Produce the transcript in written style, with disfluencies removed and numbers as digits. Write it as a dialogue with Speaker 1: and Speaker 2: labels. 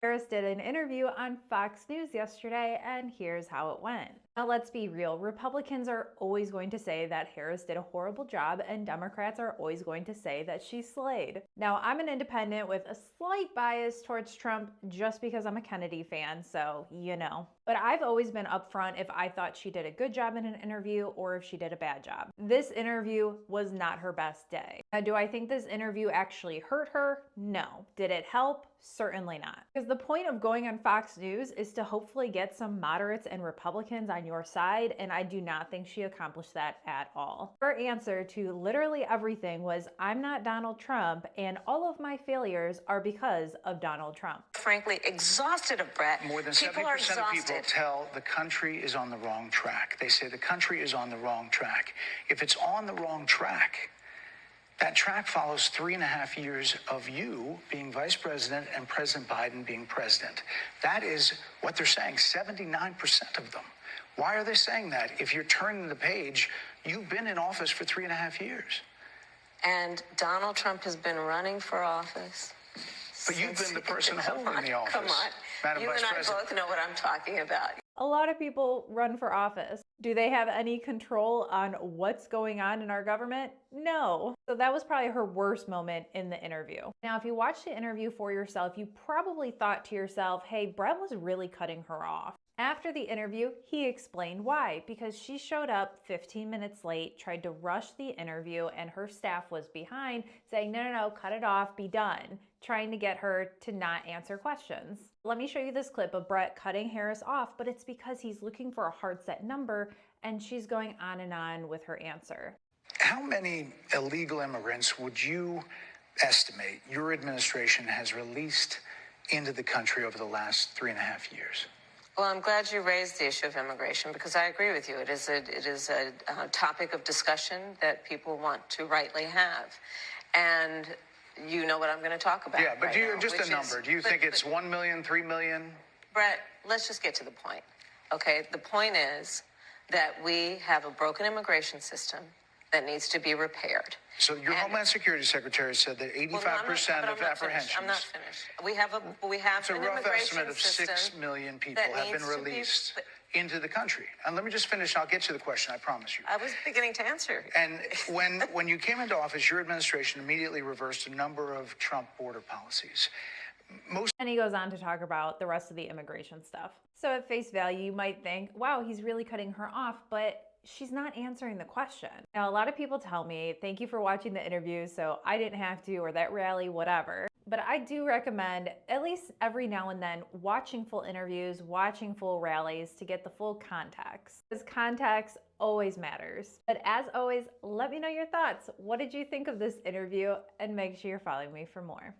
Speaker 1: Harris did an interview on Fox News yesterday, and here's how it went. Now, let's be real. Republicans are always going to say that Harris did a horrible job, and Democrats are always going to say that she slayed. Now, I'm an independent with a slight bias towards Trump just because I'm a Kennedy fan, so you know. But I've always been upfront if I thought she did a good job in an interview or if she did a bad job. This interview was not her best day. Now, do I think this interview actually hurt her? No. Did it help? Certainly not. Because the point of going on Fox News is to hopefully get some moderates and Republicans on your side, and I do not think she accomplished that at all. Her answer to literally everything was, "I'm not Donald Trump, and all of my failures are because of Donald Trump."
Speaker 2: Frankly, exhausted of Brett.
Speaker 3: More than
Speaker 2: people
Speaker 3: 70% of people tell the country is on the wrong track. They say the country is on the wrong track. If it's on the wrong track, that track follows 3.5 years of you being vice president and President Biden being president. That is what they're saying, 79% of them. Why are they saying that? If you're turning the page, you've been in office for 3.5 years.
Speaker 2: And Donald Trump has been running for office.
Speaker 3: But you've been the person holding the office.
Speaker 2: Come on.
Speaker 3: Madam
Speaker 2: You
Speaker 3: Vice
Speaker 2: and I
Speaker 3: President.
Speaker 2: both know what I'm talking about.
Speaker 1: A lot of people run for office. Do they have any control on what's going on in our government? No. So that was probably her worst moment in the interview. Now, if you watched the interview for yourself, you probably thought to yourself, hey, Brett was really cutting her off. After the interview, he explained why, because she showed up 15 minutes late, tried to rush the interview, and her staff was behind saying, no, cut it off, be done, trying to get her to not answer questions. Let me show you this clip of Brett cutting Harris off, but it's because he's looking for a hard set number and she's going on and on with her answer.
Speaker 3: How many illegal immigrants would you estimate your administration has released into the country over the last 3.5 years?
Speaker 2: Well, I'm glad you raised the issue of immigration because I agree with you. It is a topic of discussion that people want to rightly have. And you know what I'm going to talk about.
Speaker 3: Yeah, but
Speaker 2: right
Speaker 3: do you
Speaker 2: now,
Speaker 3: just a number? Do you think it's 1 million, 3 million?
Speaker 2: Brett, let's just get to the point. Okay, the point is that we have a broken immigration system that needs to be repaired.
Speaker 3: So your Homeland Security Secretary said that 85% of apprehensions.
Speaker 2: I'm not finished. We have
Speaker 3: it's a rough estimate of 6 million people have been released into the country. And let me just finish. I'll get to the question. I promise you.
Speaker 2: I was beginning to answer.
Speaker 3: And when you came into office, your administration immediately reversed a number of Trump border policies.
Speaker 1: And he goes on to talk about the rest of the immigration stuff. So at face value, you might think, wow, he's really cutting her off, but she's not answering the question. Now, a lot of people tell me, thank you for watching the interview, so I didn't have to, or that rally, whatever. But I do recommend, at least every now and then, watching full interviews, watching full rallies to get the full context. Because context always matters. But as always, let me know your thoughts. What did you think of this interview? And make sure you're following me for more.